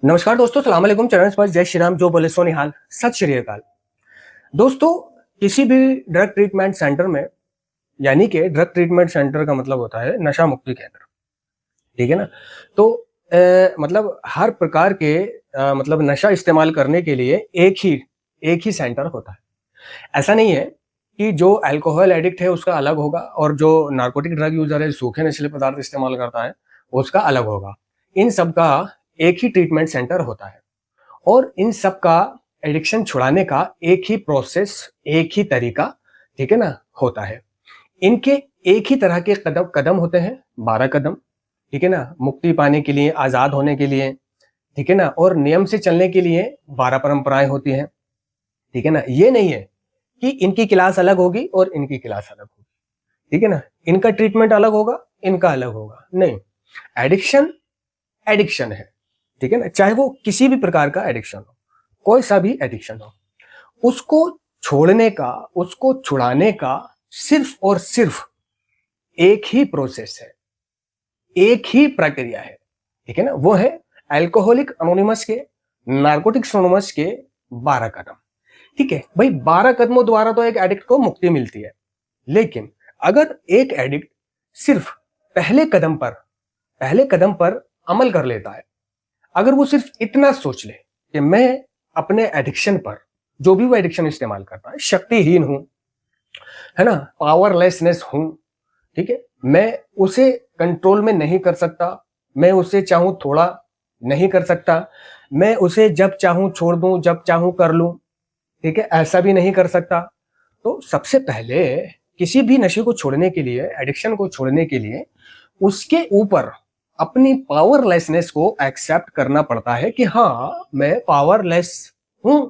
नमस्कार दोस्तों, सलाम अलैकुम। चरण स्पर्श, जय श्री राम, जो बोले सो निहाल, सत श्री अकाल। दोस्तों, किसी भी ड्रग ट्रीटमेंट सेंटर में, यानी कि ड्रग ट्रीटमेंट सेंटर का मतलब होता है नशा मुक्ति केंद्र, ठीक है ना। तो मतलब हर प्रकार के मतलब नशा इस्तेमाल करने के लिए एक ही सेंटर होता है। ऐसा नहीं है कि जो अल्कोहल एडिक्ट है उसका अलग होगा और जो नार्कोटिक ड्रग यूजर है, सूखे नशीले पदार्थ इस्तेमाल करता है, उसका अलग होगा। इन सब का एक ही ट्रीटमेंट सेंटर होता है और इन सब का एडिक्शन छुड़ाने का एक ही प्रोसेस, एक ही तरीका, ठीक है ना, होता है। इनके एक ही तरह के कदम कदम होते हैं, 12 कदम, ठीक है ना, मुक्ति पाने के लिए, आजाद होने के लिए, ठीक है ना, और नियम से चलने के लिए 12 परंपराएं होती हैं, ठीक है ना। ये नहीं है कि इनकी क्लास अलग होगी और इनकी क्लास अलग होगी, ठीक है ना, इनका ट्रीटमेंट अलग होगा, इनका अलग होगा, नहीं। एडिक्शन एडिक्शन है, ठीक है ना, चाहे वो किसी भी प्रकार का एडिक्शन हो, कोई सा भी एडिक्शन हो, उसको छोड़ने का, उसको छुड़ाने का सिर्फ और सिर्फ एक ही प्रोसेस है, एक ही प्रक्रिया है, ठीक है ना। वो है अल्कोहलिक अनोनिमस के, नार्कोटिक्स अनोनिमस के 12 कदम, ठीक है भाई। 12 कदमों द्वारा तो एक एडिक्ट को मुक्ति मिलती है, लेकिन अगर एक एडिक्ट सिर्फ पहले कदम पर अमल कर लेता है, अगर वो सिर्फ इतना सोच ले कि मैं अपने एडिक्शन पर, जो भी वो एडिक्शन इस्तेमाल करता है, शक्तिहीन हूं, है ना, पावरलेसनेस हूं, ठीक है, मैं उसे कंट्रोल में नहीं कर सकता, मैं उसे चाहूं थोड़ा नहीं कर सकता, मैं उसे जब चाहूं छोड़ दूं, जब चाहूं कर लूं, ठीक है, ऐसा भी नहीं कर सकता। तो सबसे पहले किसी भी नशे को छोड़ने के लिए, एडिक्शन को छोड़ने के लिए, उसके ऊपर अपनी पावरलेसनेस को एक्सेप्ट करना पड़ता है कि हाँ, मैं पावरलेस हूं,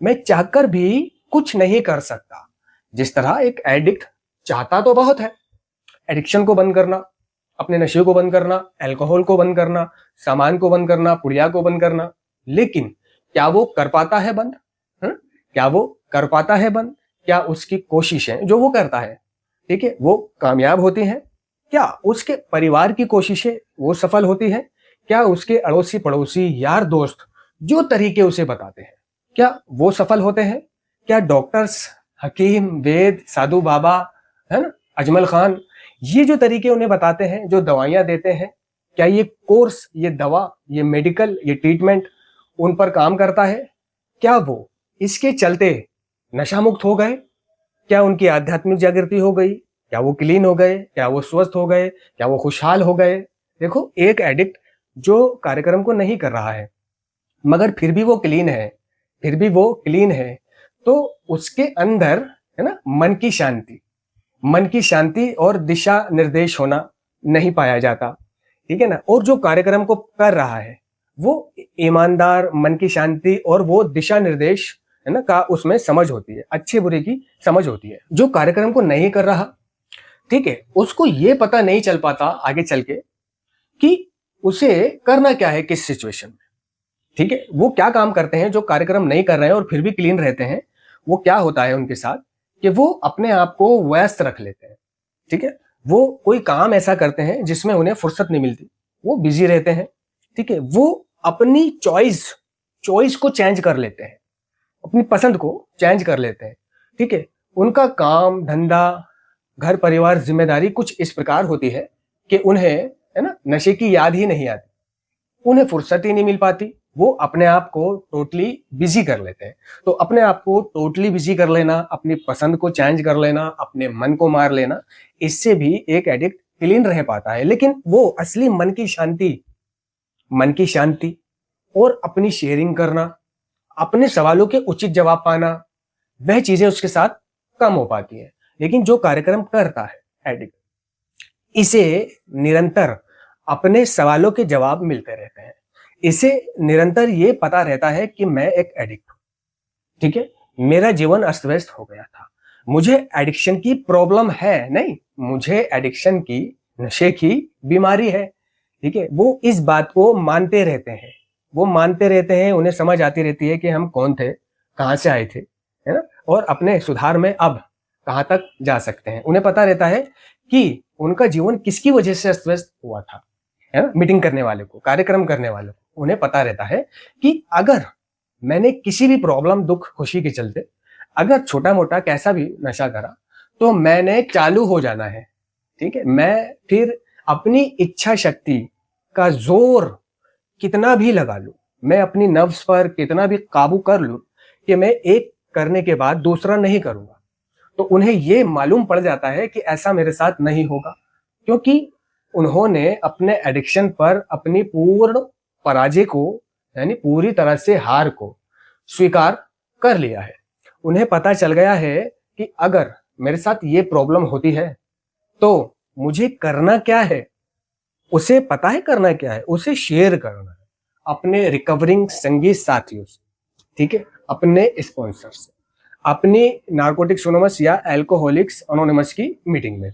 मैं चाहकर भी कुछ नहीं कर सकता। जिस तरह एक एडिक्ट चाहता तो बहुत है, एडिक्शन को बंद करना, अपने नशे को बंद करना, अल्कोहल को बंद करना, सामान को बंद करना, पुड़िया को बंद करना, लेकिन क्या वो कर पाता है बंद? क्या वो कर पाता है बंद? क्या उसकी कोशिशें जो वो करता है, ठीक है, वो कामयाब होती हैं? क्या उसके परिवार की कोशिशें वो सफल होती हैं? क्या उसके अड़ोसी पड़ोसी, यार दोस्त जो तरीके उसे बताते हैं, क्या वो सफल होते हैं? क्या डॉक्टर्स, हकीम, वेद, साधु बाबा, है ना, अजमल खान, ये जो तरीके उन्हें बताते हैं, जो दवाइयां देते हैं, क्या ये कोर्स, ये दवा, ये मेडिकल, ये ट्रीटमेंट उन पर काम करता है? क्या वो इसके चलते नशा मुक्त हो गए? क्या उनकी आध्यात्मिक जागृति हो गई? क्या वो क्लीन हो गए? क्या वो स्वस्थ हो गए? क्या वो खुशहाल हो गए? देखो, एक एडिक्ट जो कार्यक्रम को नहीं कर रहा है मगर फिर भी वो क्लीन है, तो उसके अंदर, है ना, मन की शांति और दिशा निर्देश होना नहीं पाया जाता, ठीक है ना। और जो कार्यक्रम को कर रहा है वो ईमानदार, मन की शांति और वो दिशा निर्देश, है ना, का उसमें समझ होती है, अच्छे बुरे की समझ होती है। जो कार्यक्रम को नहीं कर रहा, ठीक है, उसको ये पता नहीं चल पाता आगे चल के कि उसे करना क्या है, किस सिचुएशन में, ठीक है। वो क्या काम करते हैं जो कार्यक्रम नहीं कर रहे हैं और फिर भी क्लीन रहते हैं, वो क्या होता है उनके साथ कि वो अपने आप को व्यस्त रख लेते हैं, ठीक है। वो कोई काम ऐसा करते हैं जिसमें उन्हें फुर्सत नहीं मिलती, वो बिजी रहते हैं, ठीक है। वो अपनी चॉइस को चेंज कर लेते हैं, अपनी पसंद को चेंज कर लेते हैं, ठीक है। उनका काम धंधा, घर परिवार, जिम्मेदारी कुछ इस प्रकार होती है कि उन्हें, है ना, नशे की याद ही नहीं आती, उन्हें फुर्सत ही नहीं मिल पाती, वो अपने आप को टोटली बिजी कर लेते हैं। तो अपने आप को टोटली बिजी कर लेना, अपनी पसंद को चेंज कर लेना, अपने मन को मार लेना, इससे भी एक एडिक्ट क्लीन रह पाता है। लेकिन वो असली मन की शांति और अपनी शेयरिंग करना, अपने सवालों के उचित जवाब पाना, वह चीजें उसके साथ कम हो पाती है। लेकिन जो कार्यक्रम करता है एडिक्ट, इसे निरंतर अपने सवालों के जवाब मिलते रहते हैं, इसे निरंतर ये पता रहता है कि मैं एक एडिक्ट हूं, ठीक है, मेरा जीवन अस्त व्यस्त हो गया था, मुझे एडिक्शन की प्रॉब्लम है, नहीं, मुझे एडिक्शन की, नशे की बीमारी है, ठीक है। वो इस बात को मानते रहते हैं, उन्हें समझ आती रहती है कि हम कौन थे, कहां से आए थे, है ना, और अपने सुधार में अब कहां तक जा सकते हैं। उन्हें पता रहता है कि उनका जीवन किसकी वजह से अस्त व्यस्त हुआ था, है ना, मीटिंग करने वाले को, कार्यक्रम करने वाले को उन्हें पता रहता है कि अगर मैंने किसी भी प्रॉब्लम, दुख, खुशी के चलते अगर छोटा मोटा कैसा भी नशा करा तो मैंने चालू हो जाना है। ठीक है, मैं फिर अपनी इच्छा शक्ति का जोर कितना भी लगा लूं, मैं अपनी नफ्स पर कितना भी काबू कर लूं कि मैं एक करने के बाद दूसरा नहीं करूंगा। तो उन्हें ये मालूम पड़ जाता है कि ऐसा मेरे साथ नहीं होगा, क्योंकि उन्होंने अपने एडिक्शन पर अपनी पूर्ण पराजय को, यानी पूरी तरह से हार को स्वीकार कर लिया है। उन्हें पता चल गया है कि अगर मेरे साथ ये प्रॉब्लम होती है तो मुझे करना क्या है, उसे पता है करना क्या है, उसे शेयर करना है अपने रिकवरिंग संगीत साथियों से, ठीक है, अपने स्पॉन्सर से, अपनी नारकोटिक्स एनोनिमस या एल्कोहलिक्स एनोनिमस की मीटिंग में।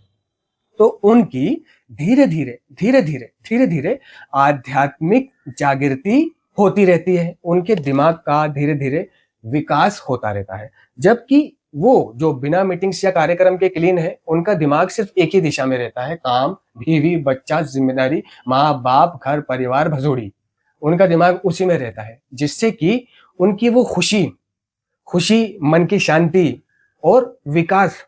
तो उनकी धीरे धीरे धीरे धीरे धीरे धीरे आध्यात्मिक जागृति होती रहती है, उनके दिमाग का धीरे धीरे विकास होता रहता है। जबकि वो जो बिना मीटिंग्स या कार्यक्रम के क्लीन है, उनका दिमाग सिर्फ एक ही दिशा में रहता है, काम, बीवी, बच्चा, जिम्मेदारी, माँ बाप, घर परिवार, भसोड़ी, उनका दिमाग उसी में रहता है, जिससे कि उनकी वो खुशी खुशी, मन की शांति और विकास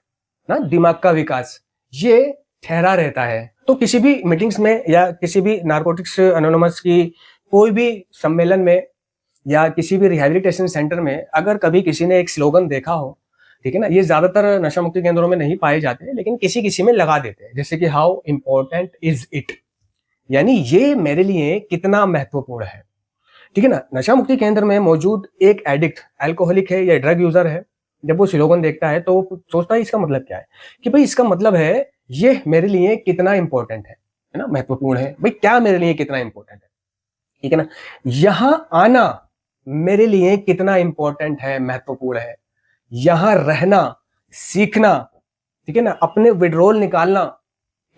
ना, दिमाग का विकास, ये ठहरा रहता है। तो किसी भी मीटिंग्स में या किसी भी नारकोटिक्स एनोनिमस की कोई भी सम्मेलन में या किसी भी रिहैबिलिटेशन सेंटर में अगर कभी किसी ने एक स्लोगन देखा हो, ठीक है ना, ये ज्यादातर नशा मुक्ति केंद्रों में नहीं पाए जाते हैं, लेकिन किसी किसी में लगा देते हैं, जैसे कि हाउ इंपॉर्टेंट इज इट, यानी ये मेरे लिए कितना महत्वपूर्ण है। ठीक है ना, नशा मुक्ति केंद्र में मौजूद एक एडिक्ट, अल्कोहलिक है या ड्रग यूजर है, जब वो स्लोगन देखता है तो वो सोचता है इसका मतलब क्या है, कि भाई इसका मतलब है ये मेरे लिए कितना इंपॉर्टेंट है ना, महत्वपूर्ण है, भाई क्या मेरे लिए कितना इंपॉर्टेंट है, ठीक है ना, यहां आना मेरे लिए कितना इंपॉर्टेंट है, महत्वपूर्ण है, यहां रहना, सीखना, ठीक है ना, अपने विड्रॉल निकालना,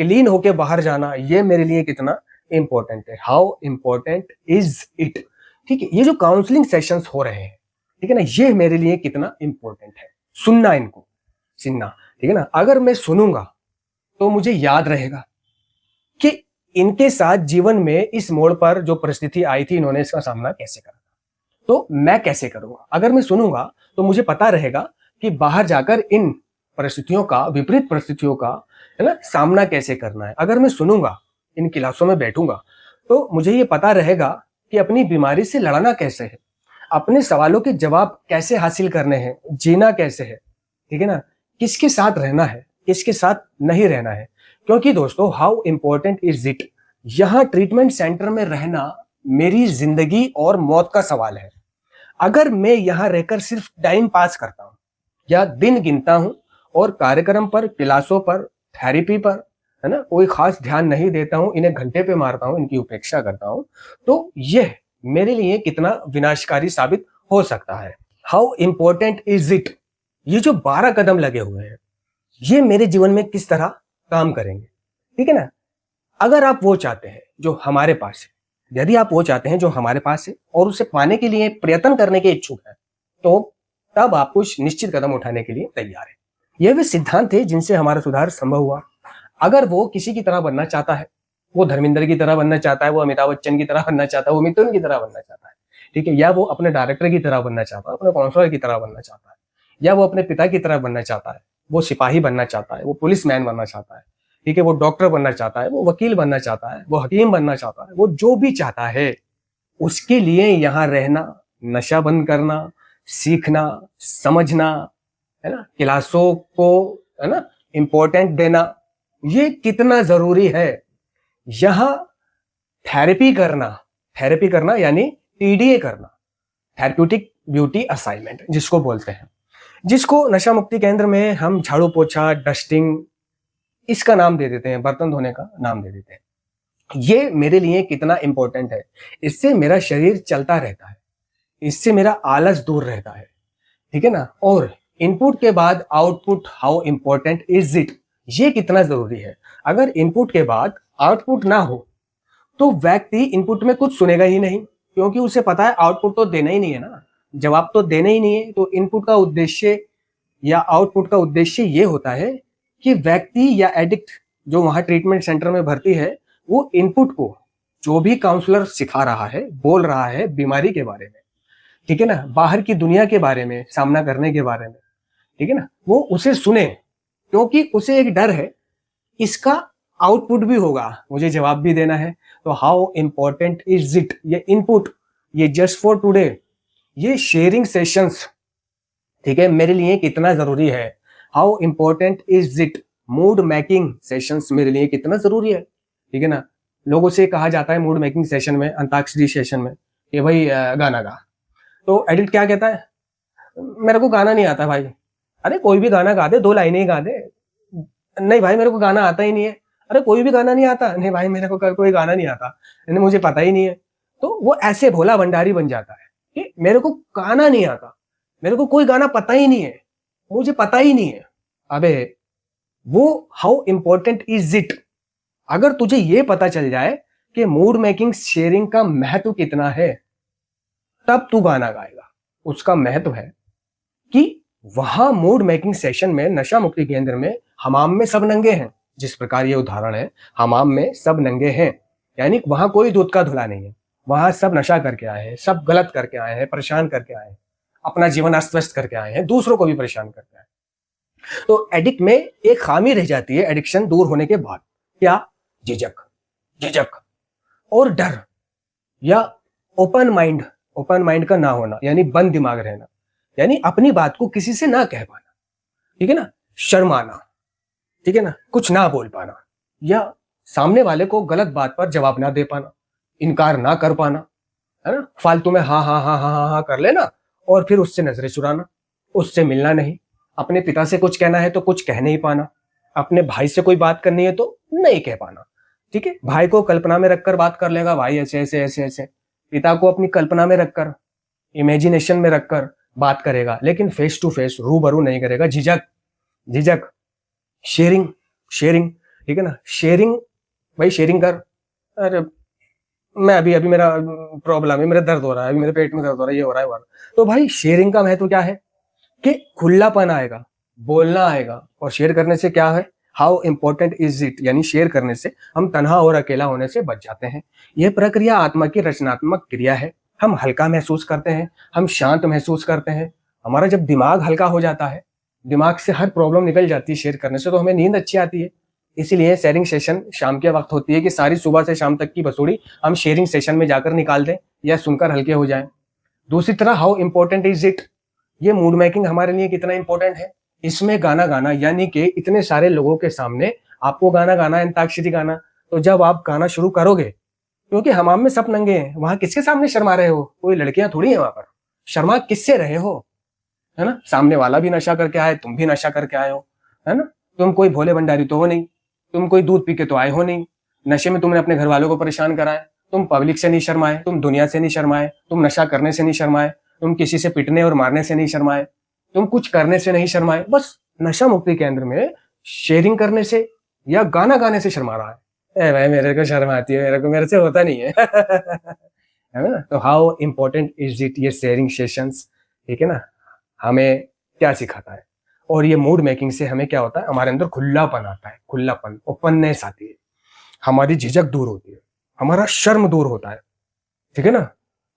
क्लीन होके बाहर जाना, ये मेरे लिए कितना इंपॉर्टेंट है, हाउ इंपॉर्टेंट इज इट। ठीक है, ये जो काउंसलिंग सेशंस हो रहे हैं, ठीक है ना, ये मेरे लिए कितना इंपॉर्टेंट है, सुनना, इनको सुनना, ठीक है ना, अगर मैं सुनूंगा तो मुझे याद रहेगा कि इनके साथ जीवन में इस मोड़ पर जो परिस्थिति आई थी, इन्होंने इसका सामना कैसे करा, तो मैं कैसे करूंगा। अगर मैं सुनूंगा तो मुझे पता रहेगा कि बाहर जाकर इन परिस्थितियों का, विपरीत परिस्थितियों का, है ना, सामना कैसे करना है। अगर मैं सुनूंगा, इन क्लासों में बैठूंगा, तो मुझे ये पता रहेगा कि अपनी बीमारी से लड़ना कैसे है, अपने सवालों के जवाब कैसे हासिल करने हैं, जीना कैसे है, ठीक है ना, किसके साथ रहना है, किसके साथ नहीं रहना है। क्योंकि दोस्तों, हाउ इंपॉर्टेंट इज इट, यहां ट्रीटमेंट सेंटर में रहना मेरी जिंदगी और मौत का सवाल है। अगर मैं यहां रहकर सिर्फ टाइम पास करता हूं या दिन गिनता हूं और कार्यक्रम पर, क्लासों पर, थेरेपी पर, है ना, कोई खास ध्यान नहीं देता हूं, इन्हें घंटे पे मारता हूं, इनकी उपेक्षा करता हूं, तो यह मेरे लिए कितना विनाशकारी साबित हो सकता है। हाउ इंपॉर्टेंट इज इट, ये जो 12 कदम लगे हुए हैं, ये मेरे जीवन में किस तरह काम करेंगे, ठीक है ना। अगर आप वो चाहते हैं जो हमारे पास है, यदि आप वो चाहते हैं जो हमारे पास है और उसे पाने के लिए प्रयत्न करने के इच्छुक हैं, तो तब आप कुछ निश्चित कदम उठाने के लिए तैयार है। यह वे सिद्धांत थे जिनसे हमारा सुधार संभव हुआ। अगर वो किसी की तरह बनना चाहता है, वो धर्मेंद्र की तरह बनना चाहता है, वो अमिताभ बच्चन की तरह बनना चाहता है, वो मिथुन की तरह बनना चाहता है, ठीक है, या वो अपने डायरेक्टर की तरह बनना चाहता है, अपने काउंसलर की तरह बनना चाहता है, या वो अपने पिता की तरह बनना चाहता है, वो सिपाही बनना चाहता है, वो पुलिस मैन बनना चाहता है, ठीक है, वो डॉक्टर बनना चाहता है, वो वकील बनना चाहता है, वो हकीम बनना चाहता है, वो जो भी चाहता है, उसके लिए यहाँ रहना, नशा बंद करना, सीखना, समझना, है ना, क्लासों को, है ना, इंपॉर्टेंट देना, ये कितना जरूरी है। यहां थेरेपी करना यानी टीडीए करना, थेरेप्यूटिक ड्यूटी असाइनमेंट जिसको बोलते हैं, जिसको नशा मुक्ति केंद्र में हम झाड़ू पोछा, डस्टिंग, इसका नाम दे देते हैं, बर्तन धोने का नाम दे देते हैं। ये मेरे लिए कितना इंपॉर्टेंट है, इससे मेरा शरीर चलता रहता है, इससे मेरा आलस दूर रहता है, ठीक है ना। और इनपुट के बाद output, how important is it, ये कितना जरूरी है। अगर इनपुट के बाद आउटपुट ना हो तो व्यक्ति इनपुट में कुछ सुनेगा ही नहीं, क्योंकि उसे पता है आउटपुट तो देना ही नहीं है ना, जवाब तो देना ही नहीं है। तो इनपुट का उद्देश्य या आउटपुट का उद्देश्य ये होता है कि व्यक्ति या एडिक्ट जो वहां ट्रीटमेंट सेंटर में भर्ती है, वो इनपुट को जो भी काउंसलर सिखा रहा है, बोल रहा है बीमारी के बारे में, ठीक है ना, बाहर की दुनिया के बारे में, सामना करने के बारे में, ठीक है ना, वो उसे सुने, क्योंकि उसे एक डर है इसका आउटपुट भी होगा, मुझे जवाब भी देना है। तो हाउ इंपॉर्टेंट इज इट, ये इनपुट, ये जस्ट फॉर टुडे, ये शेयरिंग सेशंस, ठीक है, मेरे लिए कितना जरूरी है। How important is it, mood making sessions मेरे लिए कितना जरूरी है, ठीक है ना। लोगों से कहा जाता है मूड मेकिंग सेशन में, अंताक्षरी सेशन में, कि भाई गाना गा। तो एडिट क्या कहता है, मेरे को गाना नहीं आता भाई। अरे कोई भी गाना गा दे, 2 लाइनें ही गा दे। नहीं भाई मेरे को गाना आता ही नहीं है। अरे कोई भी गाना नहीं आता। नहीं भाई मेरे को कोई गाना नहीं आता, नहीं मुझे पता ही नहीं है। तो वो ऐसे भोला भंडारी बन जाता है कि मेरे को गाना नहीं आता, मेरे को कोई गाना पता ही नहीं है, मुझे पता ही नहीं है। अबे वो हाउ इंपॉर्टेंट इज इट, अगर तुझे ये पता चल जाए कि मूड मेकिंग शेयरिंग का महत्व कितना है, तब तू गाना गाएगा। उसका महत्व है कि वहां मूड मेकिंग सेशन में, नशा मुक्ति केंद्र में, हमाम में सब नंगे हैं। जिस प्रकार ये उदाहरण है, हमाम में सब नंगे हैं, यानी वहां कोई दूध का धुला नहीं है। वहां सब नशा करके आए हैं, सब गलत करके आए हैं, परेशान करके आए हैं, अपना जीवन अस्त व्यस्त करके आए हैं, दूसरों को भी परेशान करके आए हैं। तो एडिक्ट में एक खामी रह जाती है एडिक्शन दूर होने के बाद, क्या? झिझक और डर, या ओपन माइंड का ना होना, यानी बंद दिमाग रहना, यानी अपनी बात को किसी से ना कह पाना, ठीक है ना, शर्माना, ठीक है ना, कुछ ना बोल पाना, या सामने वाले को गलत बात पर जवाब ना दे पाना, इनकार ना कर पाना, है ना, फालतू में हाँ हाँ हाँ हाँ हाँ हाँ कर लेना और फिर उससे नजरें चुराना, उससे मिलना नहीं। अपने पिता से कुछ कहना है तो कुछ कह नहीं पाना, अपने भाई से कोई बात करनी है तो नहीं कह पाना, ठीक है। भाई को कल्पना में रखकर बात कर लेगा, भाई ऐसे ऐसे ऐसे ऐसे। पिता को अपनी कल्पना में रखकर, इमेजिनेशन में रखकर बात करेगा, लेकिन फेस टू फेस रूबरू नहीं करेगा। झिझक। शेयरिंग, ठीक है ना, शेयरिंग, भाई शेयरिंग कर। अरे मैं अभी मेरा प्रॉब्लम है, मेरा दर्द हो रहा है, अभी मेरे पेट में दर्द हो रहा है, ये हो रहा है वो। तो भाई शेयरिंग का महत्व क्या है कि खुलापन आएगा, बोलना आएगा, और शेयर करने से क्या है, हाउ इंपॉर्टेंट इज इट, यानी शेयर करने से हम तन्हा और अकेला होने से बच जाते हैं। यह प्रक्रिया आत्मा की रचनात्मक क्रिया है। हम हल्का महसूस करते हैं, हम शांत महसूस करते हैं। हमारा जब दिमाग हल्का हो जाता है, दिमाग से हर प्रॉब्लम निकल जाती है शेयर करने से, तो हमें नींद अच्छी आती है। इसीलिए शेयरिंग सेशन शाम के वक्त होती है कि सारी सुबह से शाम तक की बसूड़ी हम शेयरिंग सेशन में जाकर निकाल दें या सुनकर हल्के हो जाएं। दूसरी तरह हाउ इंपॉर्टेंट इज इट, ये मूड मेकिंग हमारे लिए कितना इंपॉर्टेंट है। इसमें गाना गाना, यानी कि इतने सारे लोगों के सामने आपको गाना गाना, अंताक्षरी गाना। तो जब आप गाना शुरू करोगे, क्योंकि हमाम में सब नंगे हैं, वहां किसके सामने शर्मा रहे हो? कोई लड़कियां थोड़ी है वहां पर, शर्मा किससे रहे हो, है ना। सामने वाला भी नशा करके आए, तुम भी नशा करके आए हो, है ना। तुम कोई भोले भंडारी तो हो नहीं, तुम कोई दूध पी के तो आए हो नहीं। नशे में तुमने अपने घर वालों को परेशान कराया। तुम पब्लिक से नहीं शर्माए, तुम दुनिया से नहीं शर्माए, तुम नशा करने से नहीं शर्माए, तुम किसी से पिटने और मारने से नहीं शर्माए, तुम कुछ करने से नहीं शर्माए। बस नशा मुक्ति केंद्र में शेयरिंग करने से या गाना गाने से शर्मा रहा है। भाई मेरे को शर्म आती है, मेरे से होता नहीं है है ना। तो हाउ इंपॉर्टेंट इज इट, ये शेयरिंग सेशंस, ठीक है ना, हमें क्या सिखाता है। और ये मूड मेकिंग से हमें क्या होता है, हमारे अंदर खुलापन आता है, खुलापन, ओपननेस आती है, हमारी झिझक दूर होती है, हमारा शर्म दूर होता है, ठीक है ना।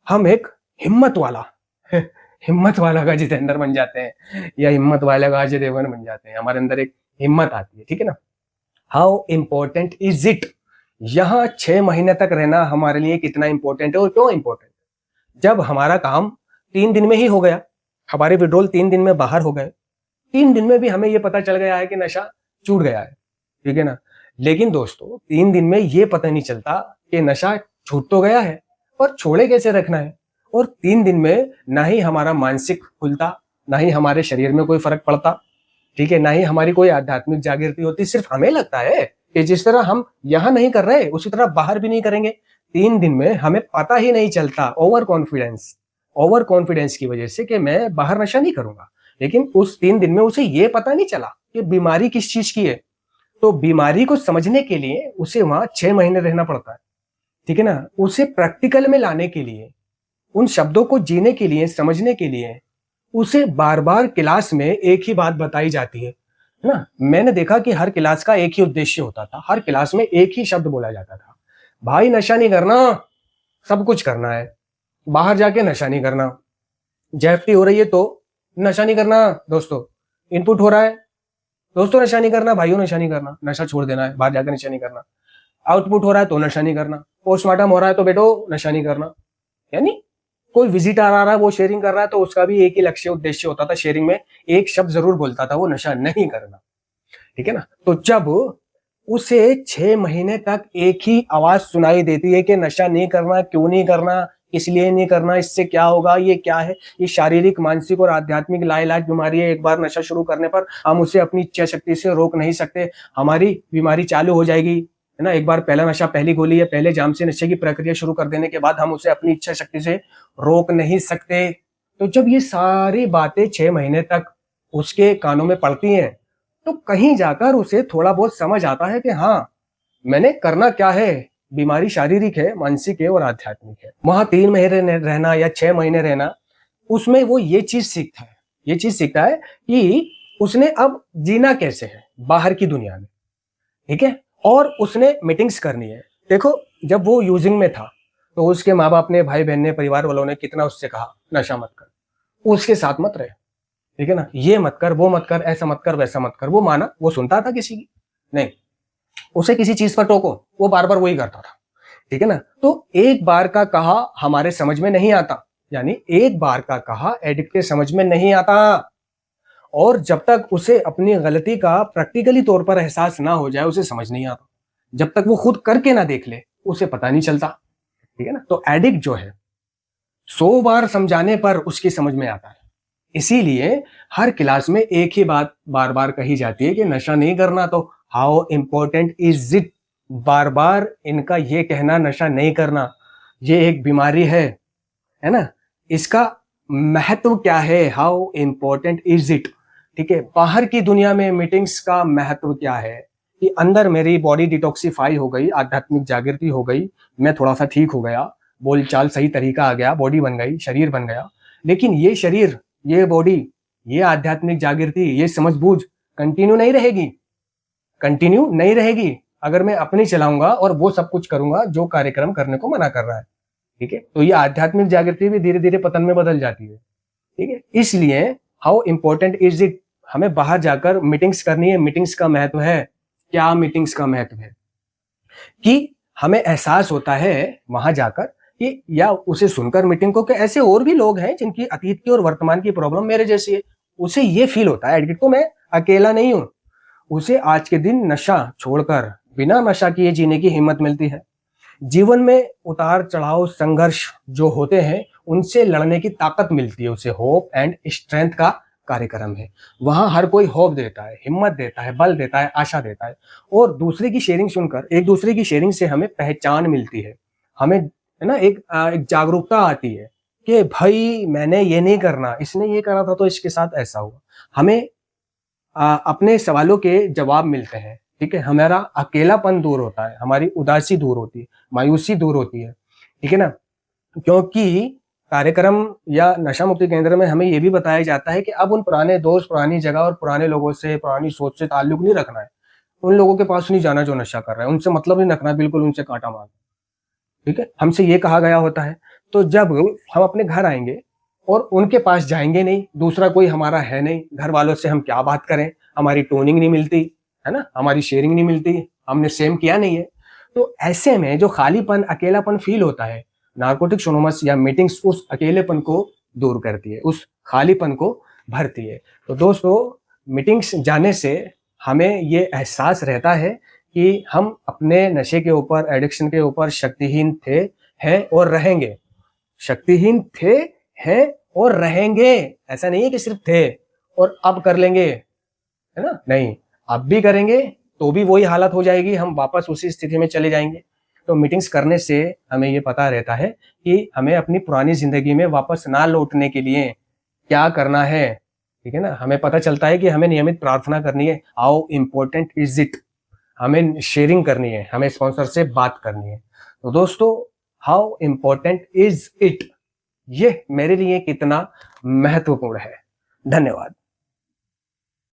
हम एक हिम्मत वाला का जितेंद्र बन जाते हैं, या हिम्मत वाला का अजय देवगन बन जाते हैं। हमारे अंदर एक हिम्मत आती है, ठीक है ना। हाउ इंपॉर्टेंट इज इट, यहां 6 महीने तक रहना हमारे लिए कितना इंपॉर्टेंट है और क्यों इंपॉर्टेंट। जब हमारा काम 3 दिन में ही हो गया, हमारे विड्रॉल 3 दिन में बाहर हो गए, 3 दिन में भी हमें यह पता चल गया है कि नशा छूट गया है, ठीक है ना। लेकिन दोस्तों 3 दिन में यह पता नहीं चलता कि नशा छूट तो गया है, पर छोड़े कैसे रखना है। और 3 दिन में ना ही हमारा मानसिक खुलता, ना ही हमारे शरीर में कोई फर्क पड़ता, ठीक है, ना ही हमारी कोई आध्यात्मिक जागृति होती। सिर्फ हमें लगता है कि जिस तरह हम यहां नहीं कर रहे उसी तरह बाहर भी नहीं करेंगे। 3 दिन में हमें पता ही नहीं चलता, ओवर कॉन्फिडेंस की वजह से, कि मैं बाहर नशा नहीं करूंगा। लेकिन उस 3 दिन में उसे ये पता नहीं चला कि बीमारी किस चीज की है। तो बीमारी को समझने के लिए उसे वहां 6 महीने रहना पड़ता है, ठीक है ना। उसे प्रैक्टिकल में लाने के लिए, उन शब्दों को जीने के लिए, समझने के लिए, उसे बार बार क्लास में एक ही बात बताई जाती है ना। मैंने देखा कि हर क्लास का एक ही उद्देश्य होता था, हर क्लास में एक ही शब्द बोला जाता था, भाई नशा नहीं करना, सब कुछ करना है, बाहर जाके नशा नहीं करना। जेएफटी हो रही है तो नशा नहीं करना दोस्तों, इनपुट हो रहा है दोस्तों नशा नहीं करना, भाइयों नशा नहीं करना, नशा छोड़ देना है, बाहर जाकर नशा नहीं करना। आउटपुट हो रहा है तो नशा नहीं करना, पोस्टमार्टम हो रहा है तो बेटो नशा नहीं करना। यानी कोई विजिटर आ रहा है, वो शेयरिंग कर रहा है, तो उसका भी एक ही लक्ष्य उद्देश्य होता था शेयरिंग में, एक शब्द जरूर बोलता था, वो नशा नहीं करना। ठीक है ना। तो जब उसे 6 महीने तक एक ही आवाज सुनाई देती है कि नशा नहीं करना, क्यों नहीं करना, इसलिए नहीं करना, इससे क्या होगा, ये क्या है, ये शारीरिक, मानसिक और आध्यात्मिक लाइलाज बीमारी है। एक बार नशा शुरू करने पर हम उसे अपनी इच्छा शक्ति से रोक नहीं सकते, हमारी बीमारी चालू हो जाएगी, है ना। एक बार पहला नशा, पहली गोली या पहले जाम से नशे की प्रक्रिया शुरू कर देने के बाद हम उसे अपनी इच्छा शक्ति से रोक नहीं सकते। तो जब ये सारी बातें 6 महीने तक उसके कानों में पड़ती हैं, तो कहीं जाकर उसे थोड़ा बहुत समझ आता है कि हाँ, मैंने करना क्या है, बीमारी शारीरिक है, मानसिक है और आध्यात्मिक है। वहां 3 महीने रहना या 6 महीने रहना, उसमें वो ये चीज सीखता है कि उसने अब जीना कैसे है बाहर की दुनिया में। ठीक है। और उसने मीटिंग्स करनी है। देखो, जब वो यूजिंग में था तो उसके माँ बाप ने, भाई बहन ने, परिवार वालों ने कितना उससे कहा नशा मत कर, उसके साथ मत रहे, ठीक है ना, ये मत कर, वो मत कर, ऐसा मत कर, वैसा मत कर। वो माना, वो सुनता था किसी की? नहीं। उसे किसी चीज पर टोको, वो बार बार वही करता था। ठीक है ना। तो एक बार का कहा हमारे समझ में नहीं आता, यानी एक बार का कहा एडिक्ट के समझ में नहीं आता, और जब तक उसे अपनी गलती का प्रैक्टिकली तौर पर एहसास ना हो जाए उसे समझ नहीं आता। जब तक वो खुद करके ना देख ले उसे पता नहीं चलता। ठीक है ना। तो एडिक्ट जो है 100 बार समझाने पर उसकी समझ में आता है। इसीलिए हर क्लास में एक ही बात बार बार कही जाती है कि नशा नहीं करना, तो हाउ इंपॉर्टेंट इज इट। बार बार इनका ये कहना, नशा नहीं करना ये एक बीमारी है ना, इसका महत्व क्या है, हाउ इंपॉर्टेंट इज इट। ठीक है। बाहर की दुनिया में मीटिंग्स का महत्व क्या है कि अंदर मेरी बॉडी डिटॉक्सिफाई हो गई, आध्यात्मिक जागृति हो गई, मैं थोड़ा सा ठीक हो गया, बोलचाल सही तरीका आ गया, बॉडी बन गई, शरीर बन गया। लेकिन ये शरीर, ये बॉडी, ये आध्यात्मिक जागृति, ये समझबूझ कंटिन्यू नहीं रहेगी अगर मैं अपनी चलाऊंगा और वो सब कुछ करूंगा जो कार्यक्रम करने को मना कर रहा है। ठीक है। तो ये आध्यात्मिक जागृति भी धीरे धीरे पतन में बदल जाती है। ठीक है। इसलिए हाउ इंपॉर्टेंट इज इट, हमें बाहर जाकर मीटिंग्स करनी है। मीटिंग्स का महत्व है क्या? मीटिंग्स का महत्व है कि हमें एहसास होता है वहां जाकर कि, या उसे सुनकर मीटिंग को, कि ऐसे और भी लोग हैं जिनकी अतीत की और वर्तमान की प्रॉब्लम मेरे जैसी है। उसे ये फील होता है एडिक्ट को, मैं अकेला नहीं हूं। उसे आज के दिन नशा छोड़कर बिना नशा किए जीने की हिम्मत मिलती है। जीवन में उतार चढ़ाव, संघर्ष जो होते हैं उनसे लड़ने की ताकत मिलती है उसे। होप एंड स्ट्रेंथ का कार्यक्रम है। वहां हर कोई होप देता है, हिम्मत देता है, बल देता है, आशा देता है। और दूसरे की शेयरिंग सुनकर, एक दूसरे की शेयरिंग से हमें पहचान मिलती है, हमें, है ना, एक जागरूकता आती है कि भाई मैंने ये नहीं करना, इसने ये करा था तो इसके साथ ऐसा हुआ। हमें अपने सवालों के जवाब मिलते हैं। ठीक है। हमारा अकेलापन दूर होता है, हमारी उदासी दूर होती है, मायूसी दूर होती है। ठीक है ना। क्योंकि कार्यक्रम या नशा मुक्ति केंद्र में हमें यह भी बताया जाता है कि अब उन पुराने दोस्त, पुरानी जगह और पुराने लोगों से, पुरानी सोच से ताल्लुक नहीं रखना है। उन लोगों के पास नहीं जाना जो नशा कर रहे हैं, उनसे मतलब नहीं रखना, बिल्कुल उनसे कांटा मारना। ठीक है। हमसे ये कहा गया होता है। तो जब हम अपने घर आएंगे और उनके पास जाएंगे नहीं, दूसरा कोई हमारा है नहीं, घर वालों से हम क्या बात करें, हमारी टोनिंग नहीं मिलती, है ना, हमारी शेयरिंग नहीं मिलती, हमने सेम किया नहीं है। तो ऐसे में जो खालीपन, अकेलापन फील होता है, नारकोटिक्स एनोनिमस या मीटिंग्स उस अकेलेपन को दूर करती है, उस खालीपन को भरती है। तो दोस्तों, मीटिंग्स जाने से हमें ये एहसास रहता है कि हम अपने नशे के ऊपर, एडिक्शन के ऊपर शक्तिहीन थे, हैं और रहेंगे। शक्तिहीन थे, हैं और रहेंगे। ऐसा नहीं है कि सिर्फ थे और अब कर लेंगे, है ना, नहीं, अब भी करेंगे तो भी वही हालत हो जाएगी, हम वापस उसी स्थिति में चले जाएंगे। तो मीटिंग्स करने से हमें ये पता रहता है कि हमें अपनी पुरानी जिंदगी में वापस ना लौटने के लिए क्या करना है। ठीक है ना। हमें पता चलता है कि हमें नियमित प्रार्थना करनी है, हाउ इंपॉर्टेंट इज इट, हमें शेयरिंग करनी है, हमें स्पॉन्सर से बात करनी है। तो दोस्तों, हाउ इंपॉर्टेंट इज इट, ये मेरे लिए कितना महत्वपूर्ण है। धन्यवाद।